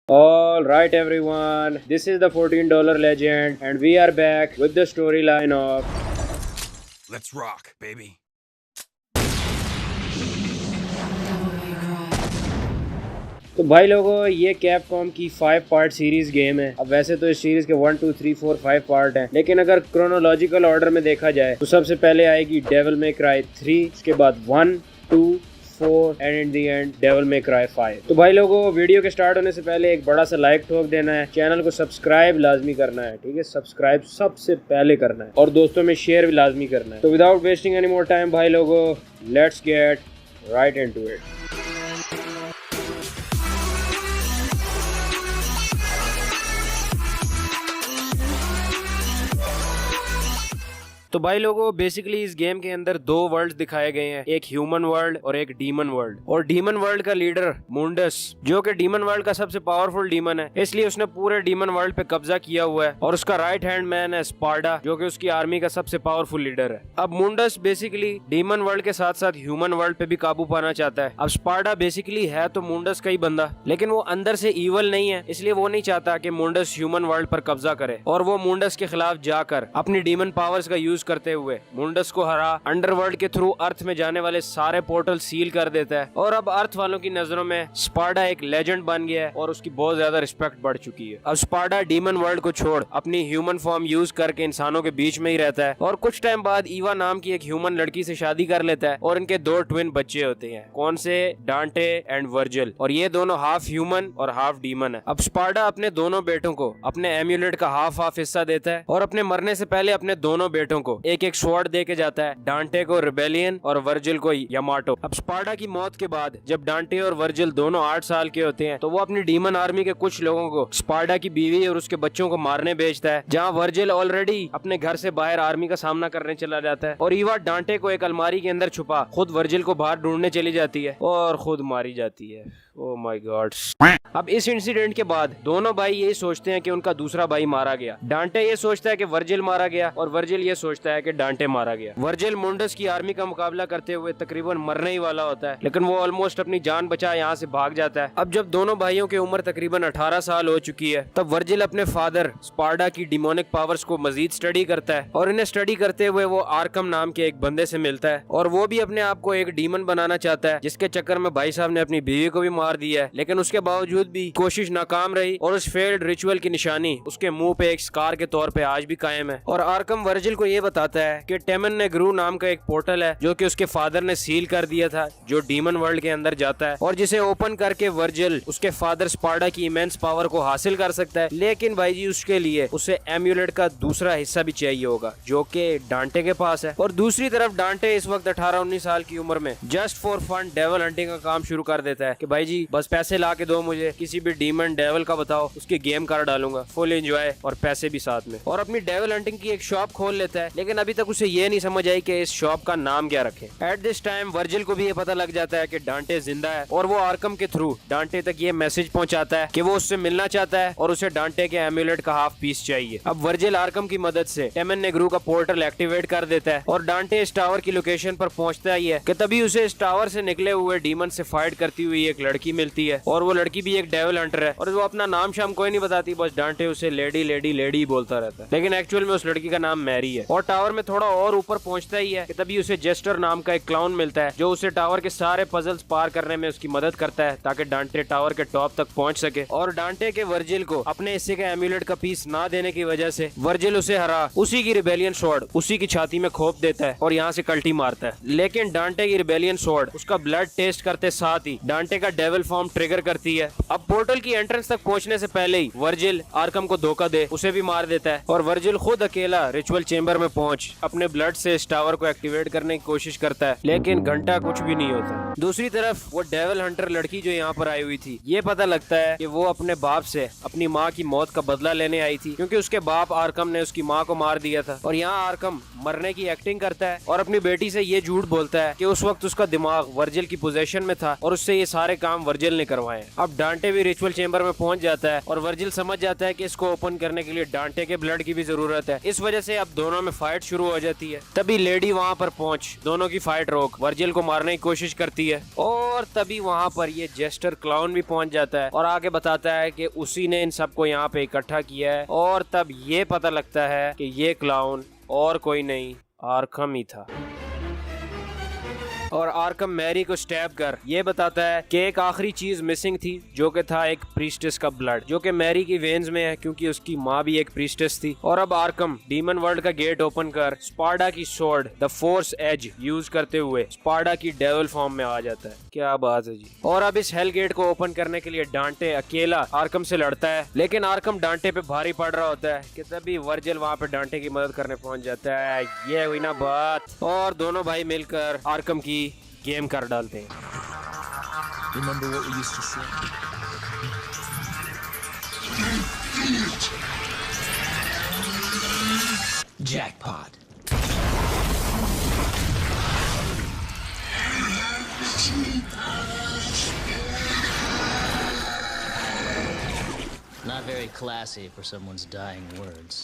All right, everyone. This is the $14 legend, and we are back with the storyline of. Let's rock, baby. तो भाई लोगों, ये Capcom की 5 part series game है। अब वैसे तो इस सीरीज के 1 2 3 4 5 पार्ट हैं, लेकिन अगर क्रोनोलॉजिकल ऑर्डर में देखा जाए तो सबसे पहले आएगी डेविल मे क्राई 3, उसके बाद 1 2 4 and in the and Devil May Cry 5। तो भाई लोगों, वीडियो के स्टार्ट होने से पहले एक बड़ा सा लाइक ठोक देना है, चैनल को सब्सक्राइब लाजमी करना है, ठीक है? सब्सक्राइब सबसे पहले करना है और दोस्तों में शेयर भी लाजमी करना है। तो without wasting any more time भाई लोगों, let's get right into it. तो भाई लोगों, बेसिकली इस गेम के अंदर 2 वर्ल्ड दिखाए गए हैं, एक ह्यूमन वर्ल्ड और एक डीमन वर्ल्ड। और डीमन वर्ल्ड का लीडर मुंडस, जो कि डीमन वर्ल्ड का सबसे पावरफुल डीमन है, इसलिए उसने पूरे डीमन वर्ल्ड पे कब्जा किया हुआ है। और उसका राइट हैंड मैन है स्पार्डा, जो कि उसकी आर्मी का सबसे पावरफुल लीडर है। अब मुंडस बेसिकली डीमन वर्ल्ड के साथ साथ ह्यूमन वर्ल्ड पे भी काबू पाना चाहता है। अब स्पार्डा बेसिकली है तो मुंडस का ही बंदा, लेकिन वो अंदर से ईवल नहीं है, इसलिए वो नहीं चाहता कि मुंडस ह्यूमन वर्ल्ड पर कब्जा करे। और वो मुंडस के खिलाफ जाकर अपनी डीमन पावर्स का यूज करते हुए मुंडस को हरा अंडरवर्ल्ड के थ्रू अर्थ में जाने वाले सारे पोर्टल सील कर देता है। और अब अर्थ वालों की नजरों में स्पार्डा एक लेजेंड बन गया है और उसकी बहुत ज्यादा रिस्पेक्ट बढ़ चुकी है। अब स्पार्डा डीमन वर्ल्ड को छोड़ अपनी ह्यूमन फॉर्म यूज करके इंसानों के बीच में ही रहता है और कुछ टाइम बाद ईवा नाम की एक ह्यूमन लड़की से शादी कर लेता है और इनके 2 ट्विन बच्चे होते हैं। कौन से? डांटे एंड वर्जिल। और ये दोनों हाफ ह्यूमन और हाफ डीमन है। अब स्पार्डा अपने दोनों बेटों को अपने एम्यूलेट का हाफ हिस्सा देता है और अपने मरने से पहले अपने दोनों बेटों को एक एक स्वॉर्ड दे के जाता है, डांटे को रिबेलियन और वर्जिल को यामाटो। अब स्पार्डा की मौत के बाद जब डांटे और वर्जिल दोनों 8 साल के होते हैं तो वो अपनी डीमन आर्मी के कुछ लोगों को स्पार्डा की बीवी और उसके बच्चों को मारने भेजता है, जहाँ वर्जिल ऑलरेडी अपने घर से बाहर आर्मी का सामना करने चला जाता है। और ईवा डांटे को एक अलमारी के अंदर छुपा खुद वर्जिल को बाहर ढूंढने चली जाती है और खुद मारी जाती है। Oh my God. अब इस इंसिडेंट के बाद दोनों भाई यही सोचते हैं कि उनका दूसरा भाई मारा गया। डांटे ये सोचता है कि वर्जिल मारा गया और वर्जिल ये सोचता है कि डांटे मारा गया। वर्जिल मुंडस की आर्मी का मुकाबला करते हुए तकरीबन मरने ही वाला होता है, लेकिन वो ऑलमोस्ट अपनी जान बचा यहाँ से भाग जाता है। अब जब दोनों भाइयों की उम्र तकरीबन 18 साल हो चुकी है, तब वर्जिल अपने फादर स्पार्डा की डिमोनिक पावर्स को मजीद स्टडी करता है और इन्हें स्टडी करते हुए वो आर्कम नाम के एक बंदे से मिलता है और वो भी अपने आप को एक डीमन बनाना चाहता है, जिसके चक्कर में भाई साहब ने अपनी बीवी को भी मार दिया है। लेकिन उसके बावजूद भी कोशिश नाकाम रही और उस फेल्ड रिचुअल की निशानी उसके मुंह पे एक स्कार के तौर पे आज भी कायम है। और आर्कम वर्जिल को ये बताता है कि टेमन नेग्रू नाम का एक पोर्टल है जो कि उसके फादर ने सील कर दिया था, जो डीमन वर्ल्ड के अंदर जाता है और जिसे ओपन करके वर्जिल उसके फादर स्पार्डा की इमेंस पावर को हासिल कर सकता है। लेकिन भाई जी, उसके लिए उसे एम्यूलेट का दूसरा हिस्सा भी चाहिए होगा, जो कि डांटे के पास है। और दूसरी तरफ डांटे इस वक्त 18-19 साल की उम्र में just for fun devil hunting का काम शुरू कर देता है कि भाई जी बस पैसे ला के दो मुझे, किसी भी डीमन डेविल का बताओ, उसके गेम कार्ड डालूंगा, फुल एंजॉय और पैसे भी साथ में। और अपनी डेविल हंटिंग की एक शॉप खोल लेता है, लेकिन अभी तक उसे ये नहीं समझ आई कि इस शॉप का नाम क्या रखे। एट दिस टाइम वर्जिल को भी ये पता लग जाता है कि डांटे जिंदा है और वो आर्कम के थ्रू डांटे तक ये मैसेज पहुंचाता है कि वो उससे मिलना चाहता है और उसे डांटे के एम्यूलेट का हाफ पीस चाहिए। अब वर्जिल आर्कम की मदद से टेमन नेग्रू का पोर्टल एक्टिवेट कर देता है और डांटे इस टावर की लोकेशन पर पहुंचता ही है कि तभी उसे इस टावर से निकले हुए डीमन से फाइट करती हुई एक लड़की मिलती है और वो लड़की भी एक डेविल हंटर है और वो अपना नाम शाम कोई नहीं बताती, बस डांटे उसे लेडी लेडी लेडी बोलता रहता है, लेकिन एक्चुअल में उस लड़की का नाम मैरी है। और टावर में थोड़ा और ऊपर पहुंचता ही है कि तभी उसे जेस्टर नाम का एक क्लाउन मिलता है जो उसे टावर के सारे पजल्स पार करने में उसकी मदद करता है ताकि डांटे टावर के टॉप तक पहुंच सके। और डांटे के वर्जिल को अपने हिस्से के एम्यूलेट का पीस ना देने की वजह से वर्जिल उसे हरा उसी की रिबेलियन स्वॉर्ड उसी की छाती में खोप देता है और यहाँ से कल्टी मारता है। लेकिन डांटे की रिबेलियन स्वॉर्ड उसका ब्लड टेस्ट करते साथ ही डांटे का डेविल फॉर्म ट्रिगर करती है। अब पोर्टल की एंट्रेंस तक पहुंचने से पहले ही वर्जिल आर्कम को धोखा दे उसे भी मार देता है और वर्जिल खुद अकेला रिचुअल चेंबर में पहुंच अपने ब्लड से इस टावर को एक्टिवेट करने की कोशिश करता है, लेकिन घंटा कुछ भी नहीं होता। दूसरी तरफ वो डेविल हंटर लड़की जो यहाँ पर आई हुई थी, ये पता लगता है कि वो अपने बाप से अपनी माँ की मौत का बदला लेने आई थी, क्योंकि उसके बाप आर्कम ने उसकी माँ को मार दिया था। और यहाँ आर्कम मरने की एक्टिंग करता है और अपनी बेटी से ये झूठ बोलता है कि उस वक्त उसका दिमाग वर्जिल की पोजीशन में था और उससे ये सारे काम काम वर्जिल ने करवाए हैं। अब डांटे भी रिचुअल चेंबर में पहुंच जाता है और वर्जिल समझ जाता है कि इसको ओपन करने के लिए डांटे के ब्लड की भी जरूरत है। इस वजह से अब दोनों में फाइट शुरू हो जाती है। तभी लेडी वहाँ पर पहुंच दोनों की फाइट रोक वर्जिल को मारने की कोशिश करती है और तभी वहाँ पर ये जेस्टर क्लाउन भी पहुंच जाता है और आगे बताता है कि उसी ने इन सबको यहाँ पे इकट्ठा किया है। और तब ये पता लगता है कि ये क्लाउन और कोई नहीं आर्कम ही था। और आर्कम मैरी को स्टैब कर ये बताता है कि एक आखिरी चीज मिसिंग थी जो कि था एक प्रीस्टेस का ब्लड, जो कि मैरी की वेन्स में है क्योंकि उसकी माँ भी एक प्रीस्टेस थी। और अब आर्कम डीमन वर्ल्ड का गेट ओपन कर स्पार्डा की sword the Force Edge use करते हुए स्पार्डा की डेविल फॉर्म में आ जाता है। क्या बात है जी। और अब इस हेल गेट को ओपन करने के लिए डांटे अकेला आर्कम से लड़ता है, लेकिन आर्कम डांटे पे भारी पड़ रहा होता है कि तभी वर्जिल वहाँ पे डांटे की मदद करने पहुंच जाता है। ये हुई ना बात। और दोनों भाई मिलकर आर्कम की गेम कर डालते हैं। Remember what we used to say? Jackpot. Not very classy for someone's dying words.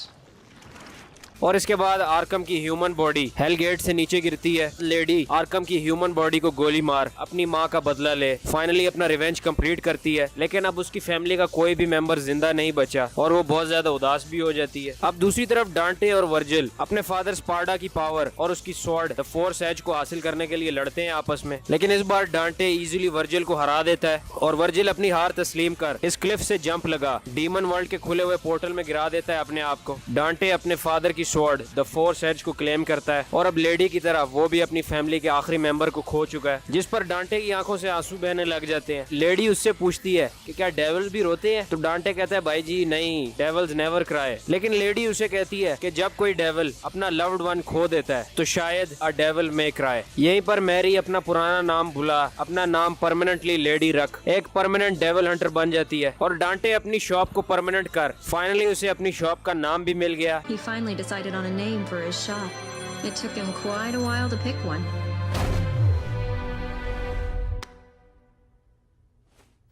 और इसके बाद आर्कम की ह्यूमन बॉडी हेल गेट से नीचे गिरती है। लेडी आर्कम की ह्यूमन बॉडी को गोली मार अपनी माँ का बदला ले फाइनली अपना रिवेंज कंप्लीट करती है, लेकिन अब उसकी फैमिली का कोई भी मेंबर जिंदा नहीं बचा और वो बहुत ज्यादा उदास भी हो जाती है। अब दूसरी तरफ डांटे और वर्जिल अपने फादर स्पार्डा की पावर और उसकी स्वॉर्ड द फोर्स एज को हासिल करने के लिए लड़ते हैं आपस में, लेकिन इस बार डांटे इजीली वर्जिल को हरा देता है और वर्जिल अपनी हार तस्लीम कर इस क्लिफ से जंप लगा डीमन वर्ल्ड के खुले हुए पोर्टल में गिरा देता है अपने आप को। डांटे अपने फादर की स्वॉर्ड द फोर्स एज को क्लेम करता है और अब लेडी की तरह वो भी अपनी फैमिली के आखिरी मेंबर को खो चुका है, जिस पर डांटे की आंखों से आंसू बहने लग जाते हैं। लेडी उससे पूछती है कि क्या डेविल्स भी रोते हैं, तो डांटे कहता है भाई जी नहीं, डेविल्स नेवर क्राई। लेकिन लेडी उसे कहती है कि जब कोई डेविल अपना लव्ड वन खो देता है तो शायद अ डेविल मे क्राई। यहीं पर मैरी अपना पुराना नाम भुला अपना नाम परमानेंटली लेडी रख एक परमानेंट डेविल हंटर बन जाती है और डांटे अपनी शॉप को परमानेंट कर फाइनली उसे अपनी शॉप का नाम भी मिल गया। He finally decided on a name for his shop. It took him quite a while to pick one.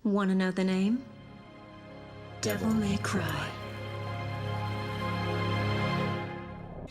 Want to know the name? Devil May Cry.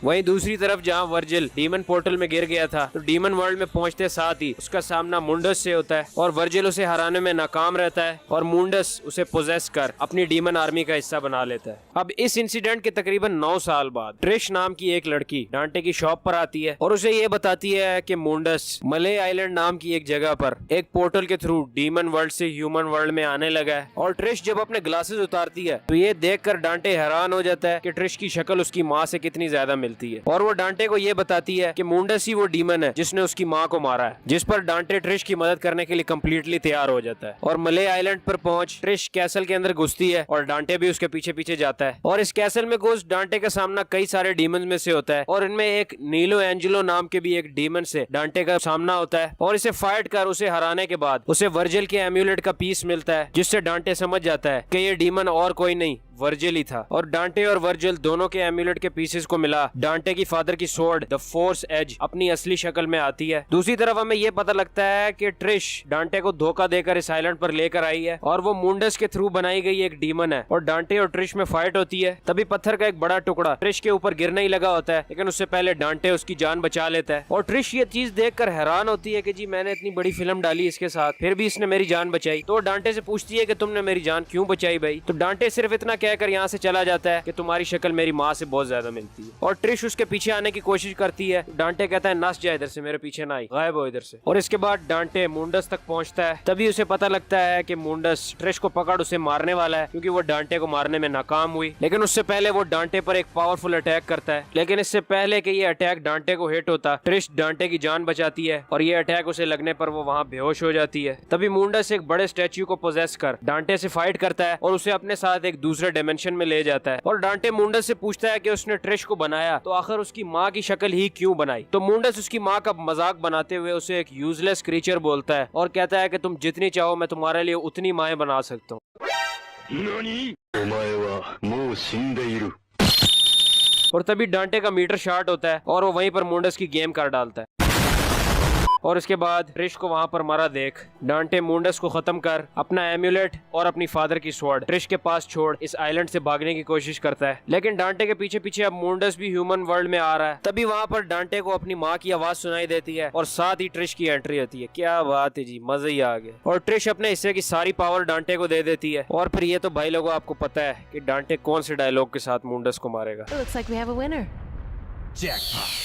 वहीं दूसरी तरफ जहां वर्जिल डीमन पोर्टल में गिर गया था तो डीमन वर्ल्ड में पहुंचते साथ ही उसका सामना मुंडस से होता है और वर्जिल उसे हराने में नाकाम रहता है और मुंडस उसे पोजेस कर अपनी डीमन आर्मी का हिस्सा बना लेता है। अब इस इंसिडेंट के तकरीबन 9 साल बाद ट्रिश नाम की एक लड़की डांटे की शॉप पर आती है और उसे ये बताती है कि मुंडस मले आइलैंड नाम की एक जगह पर एक पोर्टल के थ्रू डीमन वर्ल्ड से ह्यूमन वर्ल्ड में आने लगा है। और ट्रिश जब अपने ग्लासेस उतारती है तो ये देखकर डांटे हैरान हो जाता है कि ट्रिश की शक्ल उसकी माँ से कितनी ज्यादा मिलती है और वो डांटे को ये बताती है कि मुंडस ही वो डीमन है जिसने उसकी माँ को मारा है, जिस पर डांटे ट्रिश की मदद करने के लिए कम्प्लीटली तैयार हो जाता है। और मले आइलैंड पर पहुंच ट्रिश कैसल के अंदर घुसती है और डांटे भी उसके पीछे पीछे जाता है और इस कैसल में घुस डांटे का सामना कई सारे डीमन में से होता है और इनमें एक नीलो एंजेलो नाम के भी एक डीमन से डांटे का सामना होता है और इसे फाइट कर उसे हराने के बाद उसे वर्जिल के एम्यूलेट का पीस मिलता है, जिससे डांटे समझ जाता है कि ये डीमन और कोई नहीं वर्जिल ही था। और डांटे और वर्जिल दोनों के एम्यूलेट के पीसेस को मिला डांटे की फादर की स्वॉर्ड द फोर्स एज अपनी असली शक्ल में आती है। दूसरी तरफ हमें यह पता लगता है कि ट्रिश डांटे को धोखा देकर इस आइलैंड पर लेकर आई है और वो मुंडस के थ्रू बनाई गई एक डीमन है और डांटे और ट्रिश में फाइट होती है। तभी पत्थर का एक बड़ा टुकड़ा ट्रिश के ऊपर गिरने ही लगा होता है, लेकिन उससे पहले डांटे उसकी जान बचा लेता है और ट्रिश ये चीज देखकर हैरान होती है कि जी मैंने इतनी बड़ी फिल्म डाली इसके साथ फिर भी इसने मेरी जान बचाई। तो डांटे से पूछती है कि तुमने मेरी जान क्यों बचाई भाई, तो डांटे सिर्फ इतना कहकर यहाँ से चला जाता है कि तुम्हारी शक्ल मेरी माँ से बहुत ज्यादा मिलती है। और ट्रिश उसके पीछे आने की कोशिश करती है, डांटे कहता है नस जा इधर से, मेरे पीछे ना आई, गायब हो इधर से। और इसके बाद डांटे मुंडस तक पहुंचता है, तभी उसे पता लगता है कि मुंडस ट्रिश को पकड़ उसे मारने वाला है क्योंकि वो डांटे को मारने में नाकाम हुई। लेकिन उससे पहले वो डांटे पर एक पावरफुल अटैक करता है, लेकिन इससे पहले कि ये अटैक डांटे को हिट होता ट्रिश डांटे की जान बचाती है और ये अटैक उसे लगने पर वो वहाँ बेहोश हो जाती है। तभी मुंडस एक बड़े स्टैच्यू को पोजेस कर डांटे से फाइट करता है और उसे अपने साथ एक दूसरे डायमेंशन में ले जाता है और डांटे मुंडस से पूछता है कि उसने ट्रिश को बनाया तो आखिर उसकी माँ की शक्ल ही क्यों बनाई। तो मुंडस उसकी माँ का मजाक बनाते हुए उसे एक यूजलेस क्रीचर बोलता है और कहता है कि तुम जितनी चाहो मैं तुम्हारे लिए उतनी माएं बना सकता हूँ। और तभी डांटे का मीटर शार्ट होता है और वो वहीं पर मुंडस की गेम कर डालता है। और उसके बाद ट्रिश को वहाँ पर मरा देख डांटे मुंडस को खत्म कर अपना एम्यूलेट और अपनी फादर की स्वॉर्ड ट्रिश के पास छोड़ इस आइलैंड से भागने की कोशिश करता है। लेकिन डांटे के पीछे पीछे अब मुंडस भी ह्यूमन वर्ल्ड में आ रहा है। तभी वहाँ पर डांटे को अपनी माँ की आवाज सुनाई देती है और साथ ही ट्रिश की एंट्री होती है। क्या बात है जी, मजा ही आ गया। और ट्रिश अपने हिस्से की सारी पावर डांटे को दे देती है। और फिर ये तो भाई लोगों आपको पता है कि डांटे कौन से डायलॉग के साथ मुंडस को मारेगा। It looks like we have a winner. Jackpot.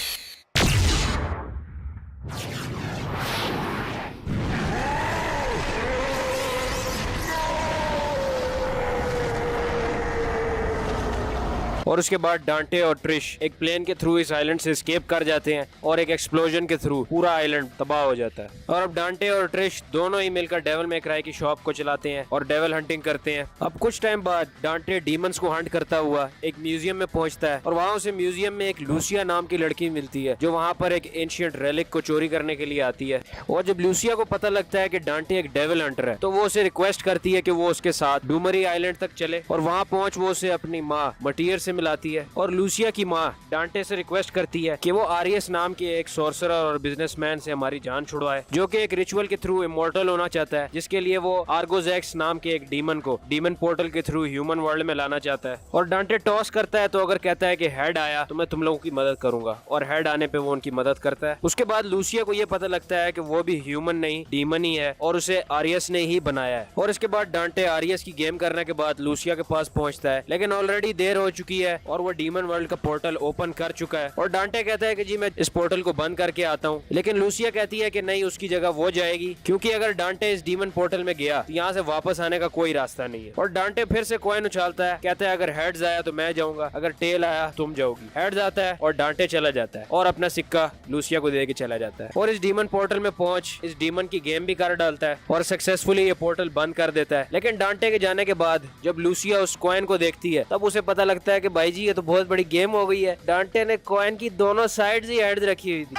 और उसके बाद डांटे और ट्रिश एक प्लेन के थ्रू इस आइलैंड से एस्केप कर जाते हैं और एक एक्सप्लोजन के थ्रू पूरा आइलैंड तबाह हो जाता है। और अब डांटे और ट्रिश दोनों ही मिलकर डेविल मे क्राई की शॉप को चलाते हैं और डेविल हंटिंग करते हैं। अब कुछ टाइम बाद डांटे डीमंस को हंट करता हुआ एक म्यूजियम में पहुंचता है और वहाँ उसे म्यूजियम में एक लूसिया नाम की लड़की मिलती है जो वहाँ पर एक एंशिएंट रेलिक को चोरी करने के लिए आती है। और जब लूसिया को पता लगता है कि डांटे एक डेविल हंटर है तो वो उसे रिक्वेस्ट करती है कि वो उसके साथ डूमरी आइलैंड तक चले और वहाँ पहुंच वो उसे अपनी माँ मटियर से मिलाती है। और लूसिया की माँ डांटे से रिक्वेस्ट करती है कि वो आरियस नाम के एक सोर्सरर और बिजनेसमैन से हमारी जान छुड़वाए जो कि एक रिचुअल के थ्रू इमॉर्टल होना चाहता है, जिसके लिए वो आर्गोजेक्स नाम के एक डीमन को डीमन पोर्टल के थ्रू ह्यूमन वर्ल्ड में लाना चाहता है। और डांटे टॉस करता है तो अगर कहता है कि हेड आया तो मैं तुम लोगों की मदद करूंगा और हेड आने पे वो उनकी मदद करता है। उसके बाद लूसिया को ये पता लगता है कि वो भी ह्यूमन नहीं डीमन ही है और उसे आरियस ने ही बनाया है। और इसके बाद डांटे आरियस की गेम करने के बाद लूसिया के पास पहुंचता है, लेकिन ऑलरेडी देर हो चुकी है और वो डीमन वर्ल्ड का पोर्टल ओपन कर चुका है। और डांटे कहता है कि जी मैं इस पोर्टल को बंद करके आता हूँ, लेकिन लूसिया कहती है कि नहीं, उसकी जगह वो जाएगी क्योंकि अगर डांटे इस डीमन पोर्टल में गया तो यहाँ से वापस आने का कोई रास्ता नहीं है। और डांटे फिर से कॉइन उछालता है, कहता है अगर हेड्स आया तो मैं जाऊंगा, अगर टेल आया तुम जाओगी। हेड्स आता है और डांटे चला जाता है और अपना सिक्का लूसिया को दे के चला जाता है और इस डीमन पोर्टल में पहुंच इस डीमन की गेम भी कर डालता है और सक्सेसफुली ये पोर्टल बंद कर देता है। लेकिन डांटे के जाने के बाद जब लूसिया उस कॉइन को देखती है तब उसे पता लगता है कि भाई जी ये तो बहुत बड़ी गेम हो गई है। डांटे ने कॉइन की दोनों साइड्स ही हेड्स रखी हुई थी।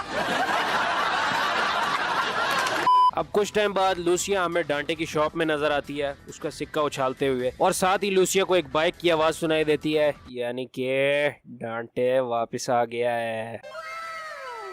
अब कुछ टाइम बाद लूसिया हमें डांटे की शॉप में नजर आती है उसका सिक्का उछालते हुए और साथ ही लूसिया को एक बाइक की आवाज सुनाई देती है, यानी कि डांटे वापस आ गया है।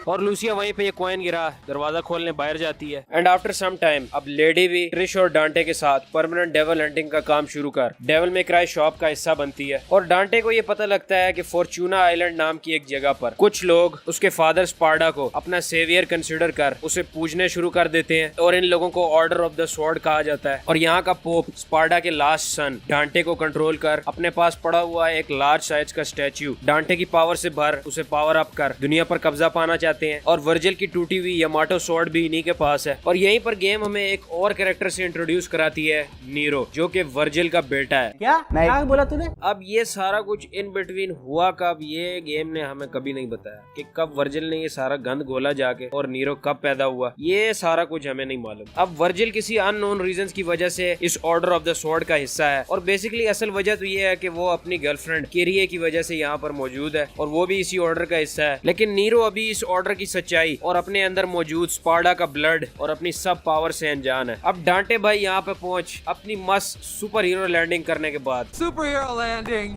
और लूसिया वहीं पे ये कॉइन गिरा दरवाजा खोलने बाहर जाती है। एंड आफ्टर सम टाइम अब लेडी भी ट्रिश और डांटे के साथ परमानेंट डेविल हंटिंग का काम शुरू कर डेविल मे क्राई शॉप का हिस्सा बनती है। और डांटे को ये पता लगता है कि फॉर्चूना आइलैंड नाम की एक जगह पर कुछ लोग उसके फादर स्पार्डा को अपना सेवियर कंसिडर कर उसे पूजने शुरू कर देते हैं और इन लोगों को ऑर्डर ऑफ द स्वॉर्ड कहा जाता है। और यहाँ का पोप स्पार्डा के लास्ट सन डांटे को कंट्रोल कर अपने पास पड़ा हुआ एक लार्ज साइज का स्टैच्यू डांटे की पावर से भर उसे पावर अप कर दुनिया पर कब्जा पाना चाहते हैं। और वर्जिल की टूटी हुई यामाटो स्वॉर्ड भी इन्हीं के पास है। और यहीं पर गेम हमें एक और कैरेक्टर से इंट्रोड्यूस कराती है, नीरो, जो कि वर्जिल का बेटा है। क्या बोला तूने? अब ये सारा कुछ इन बिटवीन हुआ कब, ये गेम ने हमें कभी नहीं बताया कि कब वर्जिल ने ये सारा गंद घोला जाके और नीरो कब पैदा हुआ, ये सारा कुछ हमें नहीं मालूम। अब वर्जिल किसी अननोन रीजंस की वजह से इस ऑर्डर ऑफ द स्वॉर्ड का हिस्सा है और बेसिकली असल वजह तो ये है कि वो अपनी गर्लफ्रेंड किरिए की वजह से यहाँ पर मौजूद है और वो भी इसी ऑर्डर का हिस्सा है। लेकिन नीरो अभी इस ऑर्डर की सच्चाई और अपने अंदर मौजूद स्पार्डा का ब्लड और अपनी सब पावर से अनजान है। अब डांटे भाई यहाँ पे पहुंच अपनी मस्त सुपर हीरो लैंडिंग करने के बाद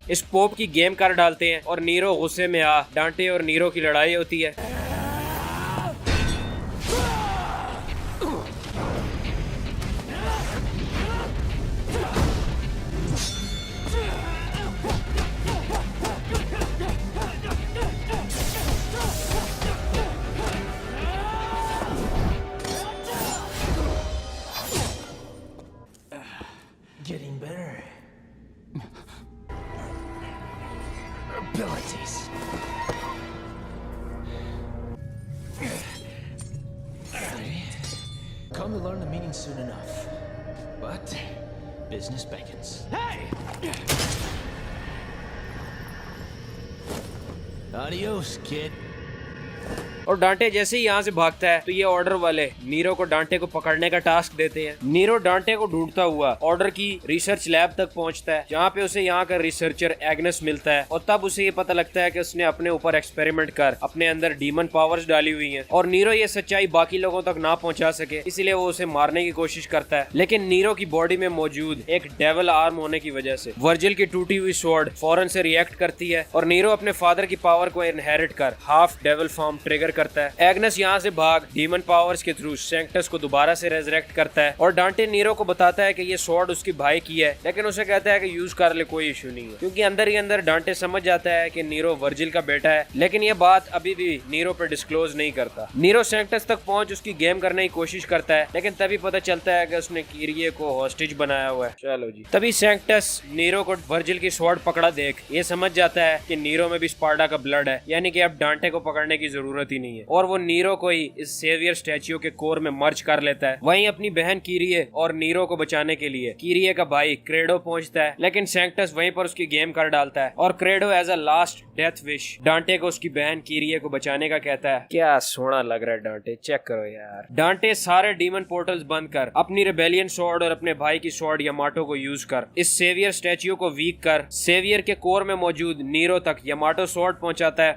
इस पोप की गेम कर डालते हैं और नीरो गुस्से में आ डांटे और नीरो की लड़ाई होती है। Getting better. Abilities. Come to learn the meaning soon enough. But business beckons. Hey! Adios, kid. और डांटे जैसे ही यहाँ से भागता है तो ये ऑर्डर वाले नीरो को डांटे को पकड़ने का टास्क देते हैं। नीरो डांटे को ढूंढता हुआ ऑर्डर की रिसर्च लैब तक पहुंचता है जहाँ पे उसे यहाँ का रिसर्चर एग्नेस मिलता है और तब उसे ये पता लगता है कि उसने अपने ऊपर एक्सपेरिमेंट कर अपने अंदर डीमन पावर्स डाली हुई हैं और नीरो ये सच्चाई बाकी लोगों तक ना पहुंचा सके, इसलिए वो उसे मारने की कोशिश करता है। लेकिन नीरो की बॉडी में मौजूद एक डेविल आर्म होने की वजह से वर्जिल की टूटी हुई स्वॉर्ड फौरन से रिएक्ट करती है और नीरो अपने फादर की पावर को इनहेरिट कर हाफ डेविल फॉर्म ट्रिगर करता है। एग्नस यहाँ से भाग डीमन पावर्स के थ्रू सैंक्टस को दोबारा से रेजरेक्ट करता है और डांटे नीरो को बताता है कि ये स्वॉर्ड उसकी भाई की है, लेकिन उसे कहता है कि यूज कर ले, कोई इशू नहीं है, क्योंकि अंदर ही अंदर डांटे समझ जाता है कि नीरो वर्जिल का बेटा है, लेकिन ये बात अभी भी नीरो पर डिस्क्लोज नहीं करता। नीरो सैंक्टस तक पहुंच उसकी गेम करने की कोशिश करता है, लेकिन तभी पता चलता है कि उसने कीरिए को हॉस्टेज बनाया हुआ है। चलो जी, तभी सैंक्टस नीरो को वर्जिल की स्वॉर्ड पकड़ा देख ये समझ जाता है कि नीरो में भी स्पार्टा का ब्लड है, यानी कि अब डांटे को पकड़ने की जरूरत ही नहीं है, और वो नीरो को ही इस सेवियर स्टैच्यू के कोर में मर्ज कर लेता है। वहीं अपनी बहन कीरिए और नीरो को बचाने के लिए कीरिए का भाई क्रेडो पहुंचता है, लेकिन सैंक्टस वहीं पर उसकी गेम कर डालता है और Credo as a last death wish Dante को उसकी बहन कीरिए को बचाने का कहता है। क्या सोना लग रहा है डांटे, चेक करो यार। डांटे सारे डीमन पोर्टल्स बंद कर अपनी रेबेलियन स्वॉर्ड और अपने भाई की स्वॉर्ड यामाटो को यूज कर इस सेवियर स्टैच्यू को वीक कर सेवियर के कोर में मौजूद नीरो तक यामाटो स्वॉर्ड पहुंचाता है।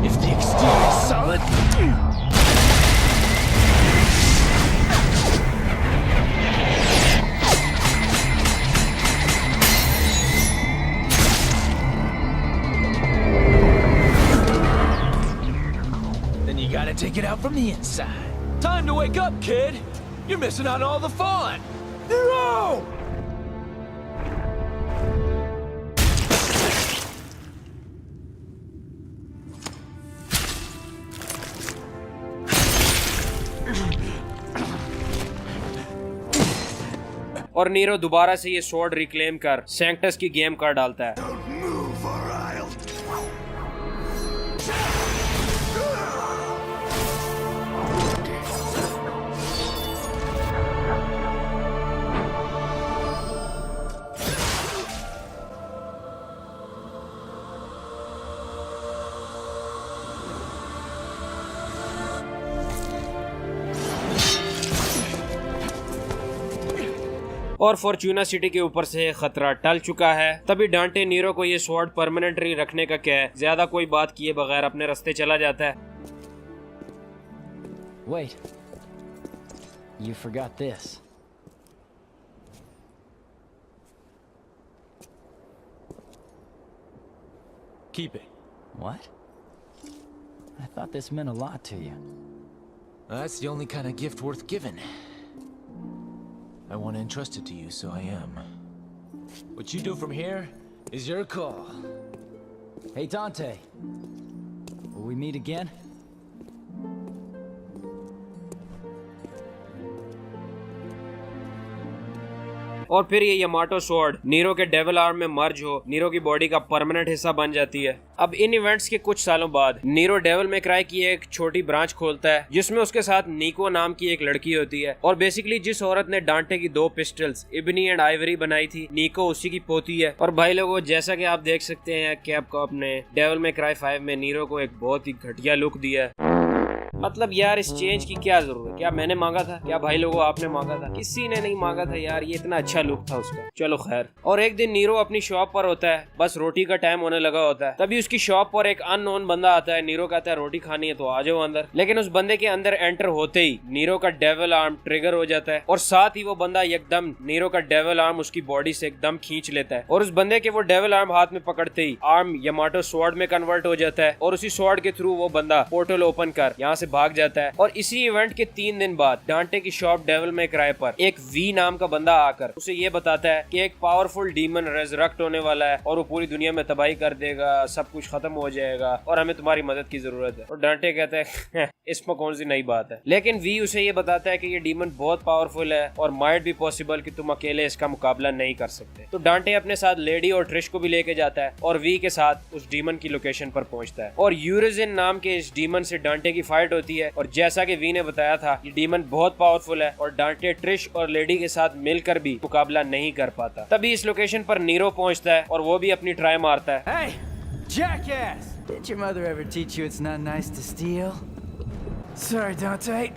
If the exterior is solid, then you gotta take it out from the inside. Time to wake up, kid! You're missing out on all the fun! Nero! और Nero दोबारा से ये sword reclaim कर सैंक्टस की game कर डालता है। और फॉर्चूना सिटी के ऊपर से खतरा टल चुका है। तभी डांटे नीरो को ये स्वॉर्ड परमानेंटली रखने का कह ज्यादा कोई बात किए बगैर अपने रास्ते चला जाता है। Wait. You forgot this. Keep it. What? I thought this meant a lot to you. That's the only kind of gift worth giving. I want to entrust it to you, so I am. What you do from here is your call. Hey, Dante. Will we meet again? और फिर ये Yamato sword Nero के devil arm में मर्ज हो Nero की body का permanent हिस्सा बन जाती है। अब इन इवेंट्स के कुछ सालों बाद नीरो डेविल में क्राई की एक छोटी ब्रांच खोलता है, जिसमें उसके साथ निको नाम की एक लड़की होती है, और बेसिकली जिस औरत ने डांटे की 2 पिस्टल्स इबनी एंड आइवरी बनाई थी, निको उसी की पोती है। और भाई लोगों, जैसा कि आप देख सकते हैं, कैपकॉम ने डेविल में क्राई 5 में नीरो को एक बहुत ही घटिया लुक दिया है। मतलब यार, इस चेंज की क्या जरूरत है? क्या मैंने मांगा था? क्या भाई लोगों आपने मांगा था? किसी ने नहीं मांगा था यार, ये इतना अच्छा लुक था उसका। चलो खैर। और एक दिन नीरो अपनी शॉप पर होता है, बस रोटी का टाइम होने लगा होता है। तभी उसकी शॉप पर एक अननोन बंदा आता है। नीरो कहता है रोटी खानी है तो आ जाओ अंदर, लेकिन उस बंदे के अंदर एंटर होते ही नीरो का डेविल आर्म ट्रिगर हो जाता है, और साथ ही वो बंदा एकदम नीरो का डेविल आर्म उसकी बॉडी से एकदम खींच लेता है, और उस बंदे के वो डेविल आर्म हाथ में पकड़ते ही आर्म यामाटो स्वॉर्ड में कन्वर्ट हो जाता है, और उसी स्वॉर्ड के थ्रू वो बंदा पोर्टल ओपन कर यहाँ से भाग जाता है। और इसी इवेंट के 3 दिन बाद डांटे की शॉप डेविल में क्राई पर एक वी नाम का बंदा आकर उसे ये बताता है कि एक पावरफुल डीमन रेजरेक्ट होने वाला है, और वो पूरी दुनिया में तबाही कर देगा, सब कुछ खत्म हो जाएगा, और हमें तुम्हारी मदद की जरूरत है। और डांटे कहता है इसमें कौन सी नई बात है, लेकिन वी उसे ये बताता है कि ये डीमन बहुत पावरफुल है और माइट भी पॉसिबल कि तुम अकेले इसका मुकाबला नहीं कर सकते। तो डांटे अपने साथ लेडी और ट्रिश को भी लेके जाता है, और वी के साथ उस डीमन की लोकेशन पर पहुंचता है, और यूरिजिन नाम के इस डीमन से डांटे की फाइट होती है। और जैसा कि वी ने बताया था, ये डीमन बहुत पावरफुल है और डांटे ट्रिश और लेडी के साथ मिलकर भी मुकाबला नहीं कर पाता। तभी इस लोकेशन पर नीरो पहुंचता है और वो भी अपनी ट्राई मारता है। Hey, jackass! Did your mother ever teach you it's not nice to steal? Sorry, Dante.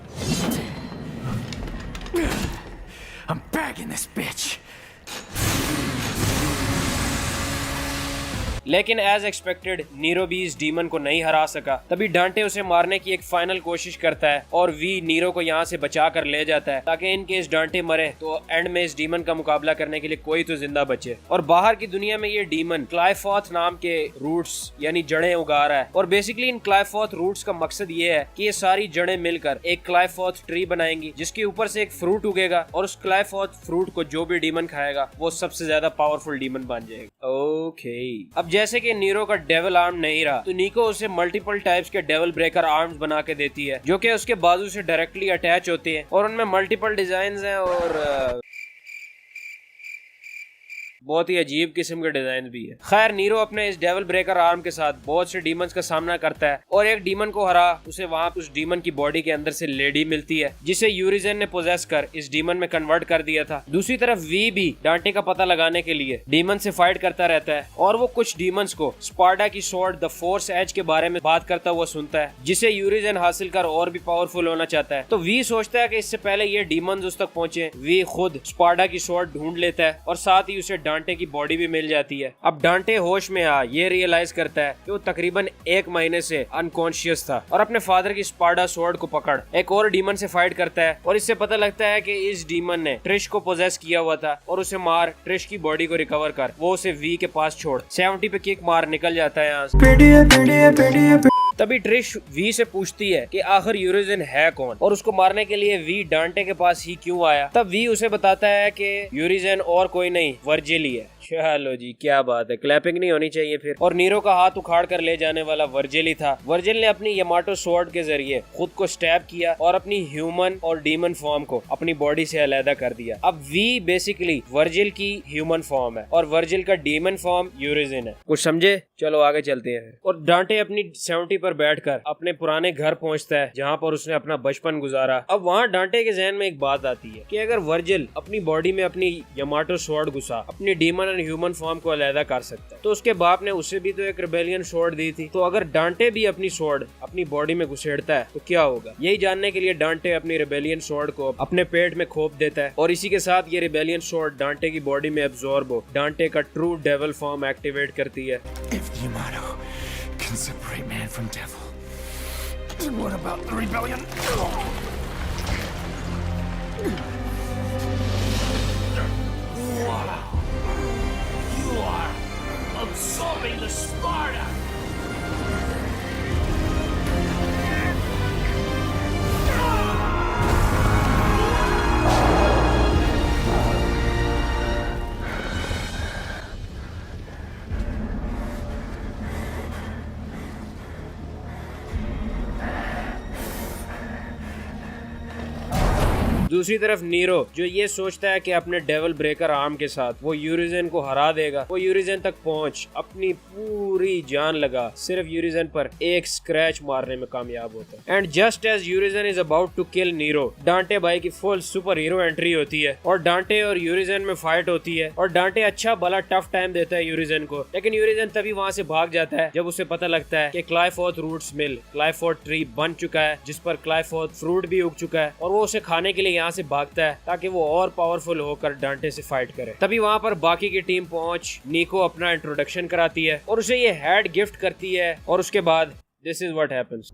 I'm bagging this bitch. लेकिन एज एक्सपेक्टेड नीरो भी इस डीमन को नहीं हरा सका। तभी डांटे उसे मारने की एक फाइनल कोशिश करता है और वी नीरो को यहाँ से बचा कर ले जाता है ताकि इन केस डांटे मरे तो एंड में इस डीमन का मुकाबला करने के लिए कोई तो जिंदा बचे। और बाहर की दुनिया में ये डीमन क्लाइफॉथ नाम के रूट्स यानी जड़ें उगा रहा है और बेसिकली इन क्लाइफॉथ रूट्स का मकसद ये है कि ये सारी जड़ें मिलकर एक क्लाइफॉथ ट्री बनाएंगी जिसके ऊपर से एक फ्रूट उगेगा और उस क्लाइफॉथ फ्रूट को जो भी डीमन खाएगा वो सबसे ज्यादा पावरफुल डीमन बन जाएगा। ओके, अब जैसे कि नीरो का डेविल आर्म नहीं रहा तो निको उसे मल्टीपल टाइप्स के डेविल ब्रेकर आर्म्स बना के देती है जो कि उसके बाजू से डायरेक्टली अटैच होते हैं और उनमें मल्टीपल डिजाइन हैं और बहुत ही अजीब किस्म के डिजाइन भी है। खैर नीरो अपने इस डेविल ब्रेकर आर्म के साथ बहुत से डीमंस का सामना करता है और एक डीमन को हरा उसे वहाँ उस डीमन की बॉडी के अंदर से लेडी मिलती है जिसे यूरिजेन ने पोजेस कर इस डीमन में कन्वर्ट कर दिया था। दूसरी तरफ वी भी डांटे का पता लगाने के लिए डीमन से फाइट करता रहता है और वो कुछ डीमंस को स्पार्टा की स्वॉर्ड द फोर्स एज के बारे में बात करता हुआ सुनता है जिसे यूरिजेन हासिल कर और भी पावरफुल होना चाहता है। तो वी सोचता है कि इससे पहले ये डीमंस उस तक पहुंचे वी खुद स्पार्टा की स्वॉर्ड ढूंढ लेता है और साथ ही उसे डांटे की बॉडी भी मिल जाती है। अब डांटे होश में आ ये रियलाइज करता है कि वो तकरीबन 1 महीने से अनकॉन्शियस था और अपने फादर की स्पार्टा स्वॉर्ड को पकड़ एक और डीमन से फाइट करता है और इससे पता लगता है कि इस डीमन ने ट्रिश को पोजेस किया हुआ था और उसे मार ट्रिश की बॉडी को रिकवर कर वो उसे वी के पास छोड़ 70 पे किक मार निकल जाता है यहाँ से। तभी ट्रिश वी से पूछती है कि आखिर यूरिजेन है कौन और उसको मारने के लिए वी डांटे के पास ही क्यों आया। तब वी उसे बताता है कि यूरिजेन और कोई नहीं वर्जिल ही है। चलो जी क्या बात है, क्लैपिंग नहीं होनी चाहिए फिर। और नीरो का हाथ उखाड़ कर ले जाने वाला वर्जिल ही था। वर्जिल ने अपनी यमाटो स्वॉर्ड के जरिए खुद को स्टैब किया और अपनी ह्यूमन और डीमन फॉर्म को अपनी बॉडी से अलग कर दिया। अब वी बेसिकली वर्जिल की ह्यूमन फॉर्म है और वर्जिल का डीमन फॉर्म यूरिजेन है। कुछ समझे? चलो आगे चलते हैं। और डांटे अपनी 70 पर बैठकर अपने पुराने घर पहुंचता है जहां पर उसने अपना बचपन गुजारा। अब वहां डांटे के जहन में एक बात आती है कि अगर वर्जिल अपनी बॉडी में अपनी यमाटो स्वॉर्ड घुसा अपनी डीमन और ह्यूमन फॉर्म को अलग कर सकता है तो उसके बाप ने उसे भी तो एक रिबेलियन स्वॉर्ड दी थी। तो अगर डांटे भी अपनी स्वॉर्ड अपनी बॉडी में घुसेड़ता है तो क्या होगा? यही जानने के लिए डांटे अपनी रिबेलियन स्वॉर्ड को अपने पेट में खोप देता है और इसी के साथ ये रिबेलियन स्वॉर्ड डांटे की बॉडी में एब्जॉर्ब हो डांटे का ट्रू डेविल फॉर्म एक्टिवेट करती है। If Yamato can separate man from devil, then what about the rebellion? Wow. You are absorbing the Sparta! दूसरी तरफ नीरो जो ये सोचता है कि अपने डेविल ब्रेकर आर्म के साथ वो यूरिजेन को हरा देगा, वो यूरिजेन तक पहुंच अपनी पूरी जान लगा सिर्फ यूरिजेन पर एक स्क्रैच मारने में कामयाब होता है। And just as Urizen is about to kill Nero, Dante भाई की फुल सुपर हीरो एंट्री होती है और डांटे और यूरिजेन में फाइट होती है और डांटे अच्छा भला टफ टाइम देता है यूरिजेन को, लेकिन यूरिजेन तभी वहां से भाग जाता है जब उसे पता लगता है कि क्लाइफॉथ रूट्स मिल क्लाइफॉथ ट्री बन चुका है जिस पर क्लाइफॉथ फ्रूट भी उग चुका है और वो उसे खाने के लिए यहाँ से भागता है ताकि वो और पावरफुल होकर डांटे से फाइट करे। तभी वहाँ पर बाकी की टीम पहुंच निको अपना इंट्रोडक्शन कराती है और उसे ये हैट गिफ्ट करती है और उसके बाद दिस इज व्हाट हैपेंस।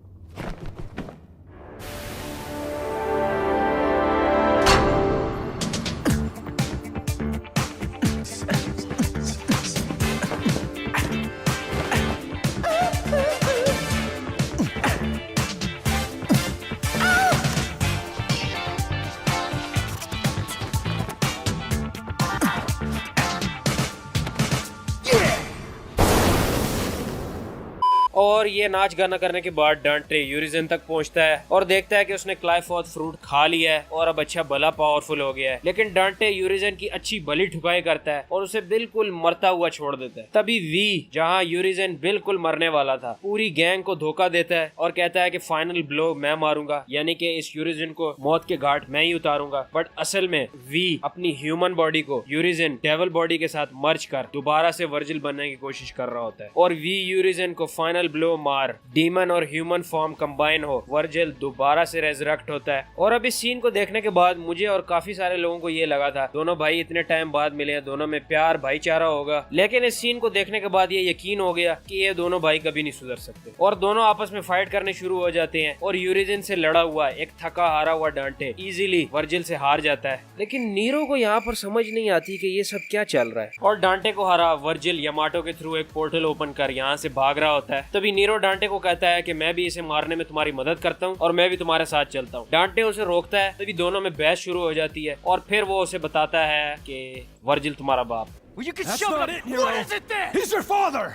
और ये नाच गाना करने के बाद डांटे यूरिजेन तक पहुंचता है और देखता है कि उसने क्लाइफॉथ फ्रूट खा लिया है और अब अच्छा भला पावरफुल हो गया है, लेकिन डांटे यूरिजेन की अच्छी भली ठुकाई करता है और उसे बिल्कुल मरता हुआ छोड़ देता है। तभी वी जहां यूरिजेन बिल्कुल मरने वाला था पूरी गैंग को धोखा देता है और कहता है कि फाइनल ब्लो मैं मारूंगा, यानी कि इस यूरिजेन को मौत के घाट मैं ही उतारूंगा। बट असल में वी अपनी ह्यूमन बॉडी को यूरिजेन डेविल बॉडी के साथ मर्ज कर दोबारा से वर्जिल बनने की कोशिश कर रहा होता है और वी यूरिजेन को फाइनल फाइनल ब्लो मार डीमन और ह्यूमन फॉर्म कंबाइन हो, वर्जिल दोबारा से रेजरेक्ट होता है। और अब इस सीन को देखने के बाद मुझे और काफी सारे लोगों को ये लगा था दोनों भाई इतने टाइम बाद मिले हैं, दोनों में प्यार भाईचारा होगा, लेकिन इस सीन को देखने के बाद ये यकीन हो गया कि ये दोनों भाई कभी नहीं सुधर सकते और दोनों आपस में फाइट करने शुरू हो जाते हैं। और यूरिजिन से लड़ा हुआ एक थका हारा हुआ डांटे इजीली वर्जिल से हार जाता है, लेकिन नीरो को यहाँ पर समझ नहीं आती कि ये सब क्या चल रहा है। और डांटे को हरा वर्जिल यामाटो के थ्रू एक पोर्टल ओपन कर यहाँ से भाग रहा होता है। तभी नीरो डांटे को कहता है कि मैं भी इसे मारने में तुम्हारी मदद करता हूँ और मैं भी तुम्हारे साथ चलता हूँ। डांटे उसे रोकता है, तभी दोनों में बहस शुरू हो जाती है और फिर वो उसे बताता है कि वर्जिल तुम्हारा बाप। Well, you can That's show not them. it, Nero. What is it then? He's your father!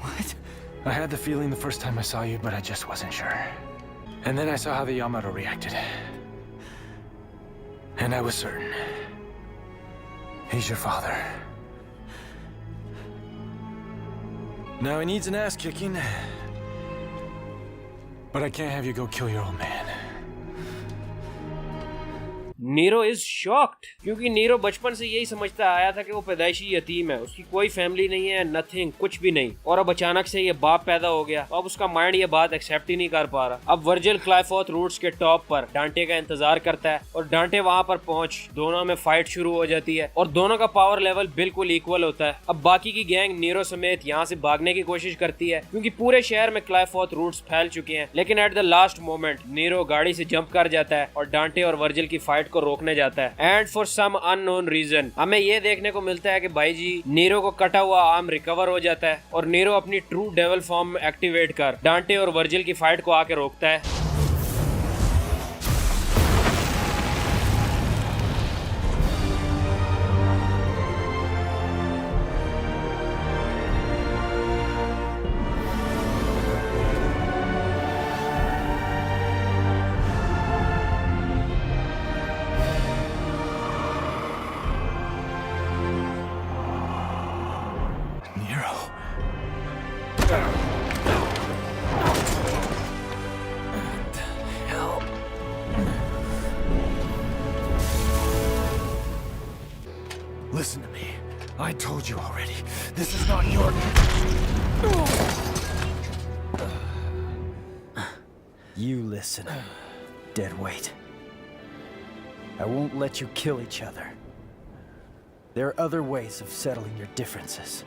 What? I had the feeling the first time I saw you, but I just wasn't sure. And then I saw how the Yamato reacted. And I was certain. He's your father. Now he needs an ass kicking. But I can't have you go kill your old man. Nero is shocked क्योंकि Nero बचपन से यही समझता आया था कि वो पैदाइशी यतीम है, उसकी कोई फैमिली नहीं है, नथिंग, कुछ भी नहीं। और अब अचानक से ये बाप पैदा हो गया, अब उसका माइंड ये बात एक्सेप्ट ही नहीं कर पा रहा। अब वर्जिल क्लाइफोर्थ रूट्स के टॉप पर डांटे का इंतजार करता है और डांटे वहां पर पहुंच दोनों में फाइट शुरू हो जाती है और दोनों का पावर लेवल बिल्कुल इक्वल होता है। अब बाकी की गैंग नीरो समेत यहाँ से भागने की कोशिश करती है क्योंकि पूरे शहर में क्लाइफोर्थ रूट्स फैल चुके हैं, लेकिन at the last moment Nero गाड़ी से जंप कर जाता है और डांटे और वर्जिल की फाइट को रोकने जाता है। And for some unknown reason हमें ये देखने को मिलता है कि भाई जी नीरो को कटा हुआ आर्म रिकवर हो जाता है और नीरो अपनी ट्रू डेविल फॉर्म एक्टिवेट कर डांटे और वर्जिल की फाइट को आके रोकता है। Listen to me. I told you already. This is not your... You listen, deadweight. I won't let you kill each other. There are other ways of settling your differences.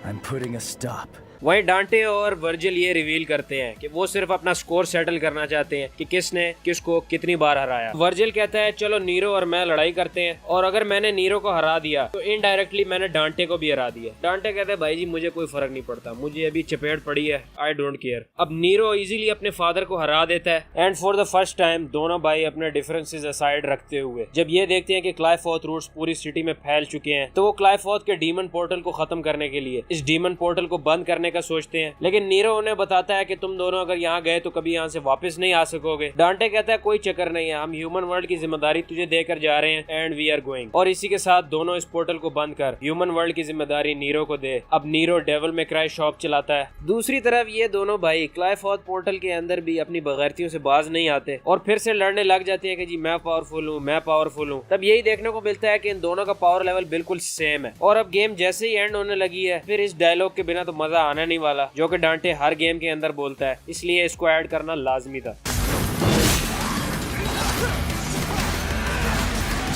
I'm putting a stop. वहीं डांटे और Virgil ये reveal करते हैं कि वो सिर्फ अपना स्कोर सेटल करना चाहते हैं कि किसने किसको कितनी बार हराया। वर्जिल कहता है चलो नीरो और मैं लड़ाई करते हैं और अगर मैंने नीरो को हरा दिया तो इनडायरेक्टली मैंने डांटे को भी हरा दिया। डांटे कहते हैं भाई जी मुझे कोई फर्क नहीं पड़ता, मुझे अभी चपेट पड़ी है, आई डोंट केयर। अब नीरो इजीली अपने फादर को हरा देता है and for the first time दोनों भाई अपने डिफरेंसेस असाइड रखते हुए जब ये देखते हैं कि क्लाइफोर्थ रूट्स पूरी सिटी में फैल चुके हैं तो वो क्लाइफोर्थ के डीमन पोर्टल को खत्म करने के लिए इस डीमन पोर्टल को बंद करने का सोचते हैं, लेकिन नीरो उन्हें बताता है कि तुम दोनों अगर यहाँ गए तो कभी यहाँ से वापस नहीं आ सकोगे। डांटे कहता है कोई चक्कर नहीं है, हम ह्यूमन वर्ल्ड की जिम्मेदारी तुझे देकर जा रहे हैं एंड वी आर गोइंग। और इसी के साथ दोनों इस पोर्टल को बंद कर ह्यूमन वर्ल्ड की जिम्मेदारी नीरो को दे। अब नीरो डेविल में क्राई शॉप चलाता है। दूसरी तरफ ये दोनों भाई क्लाइफोर्थ पोर्टल के अंदर भी अपनी बगैरतियों से बाज नहीं आते और फिर से लड़ने लग जाते हैं कि जी मैं पावरफुल हूँ, मैं पावरफुल हूँ। तब यही देखने को मिलता है कि इन दोनों का पावर लेवल बिल्कुल सेम है। और अब गेम जैसे ही एंड होने लगी है फिर इस डायलॉग के बिना तो मजा आना नहीं वाला जो कि डांटे हर गेम के अंदर बोलता है, इसलिए इसको ऐड करना लाजमी था।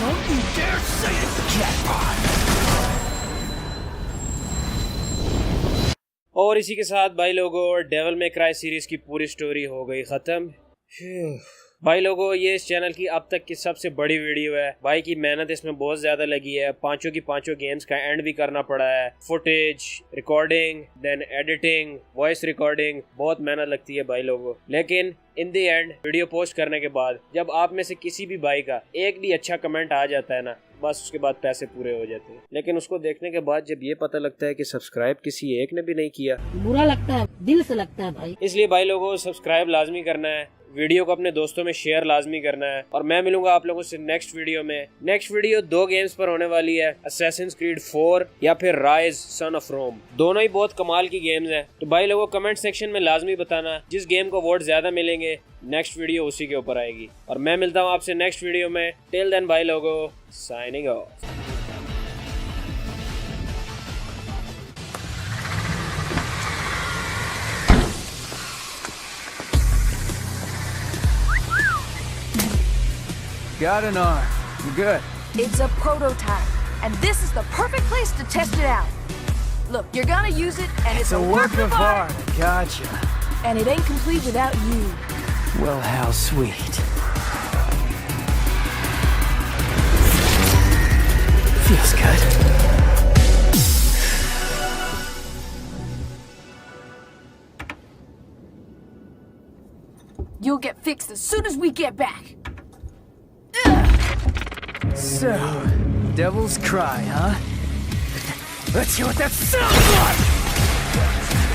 Don't you dare say it's jackpot! और इसी के साथ भाई लोगों डेविल मे क्राई सीरीज की पूरी स्टोरी हो गई खत्म। भाई लोगों ये इस चैनल की अब तक की सबसे बड़ी वीडियो है। भाई की मेहनत इसमें बहुत ज्यादा लगी है, पांचों की पांचों गेम्स का एंड भी करना पड़ा है, footage, recording, then editing, voice recording, बहुत मेहनत लगती है भाई लोगों। लेकिन in the end video post करने के बाद जब आप में से किसी भी भाई का एक भी अच्छा कमेंट आ जाता है ना, बस उसके बाद पैसे पूरे हो जाते हैं। लेकिन उसको देखने के बाद जब ये पता लगता है कि सब्सक्राइब किसी एक ने भी नहीं किया, बुरा लगता है, दिल से लगता है भाई। इसलिए भाई लोगों सब्सक्राइब लाजमी करना है, वीडियो को अपने दोस्तों में शेयर लाजमी करना है। और मैं मिलूंगा आप लोगों से नेक्स्ट वीडियो में। नेक्स्ट वीडियो 2 गेम्स पर होने वाली है, असैसिन्स क्रीड 4 या फिर राइज सन ऑफ रोम। दोनों ही बहुत कमाल की गेम्स हैं। तो भाई लोगों कमेंट सेक्शन में लाजमी बताना जिस गेम को वोट ज्यादा मिलेंगे नेक्स्ट वीडियो उसी के ऊपर आएगी। और मैं मिलता हूँ आपसे नेक्स्ट वीडियो में। टिल देन भाई लोगों signing off. Got an arm. You're good. It's a prototype, and this is the perfect place to test it out. Look, you're gonna use it, and it's It's a work of art. Gotcha. and it ain't complete without you. Well, how sweet. Feels good. You'll get fixed as soon as we get back. So, Devil's Cry, huh? Let's hear what that sounds like!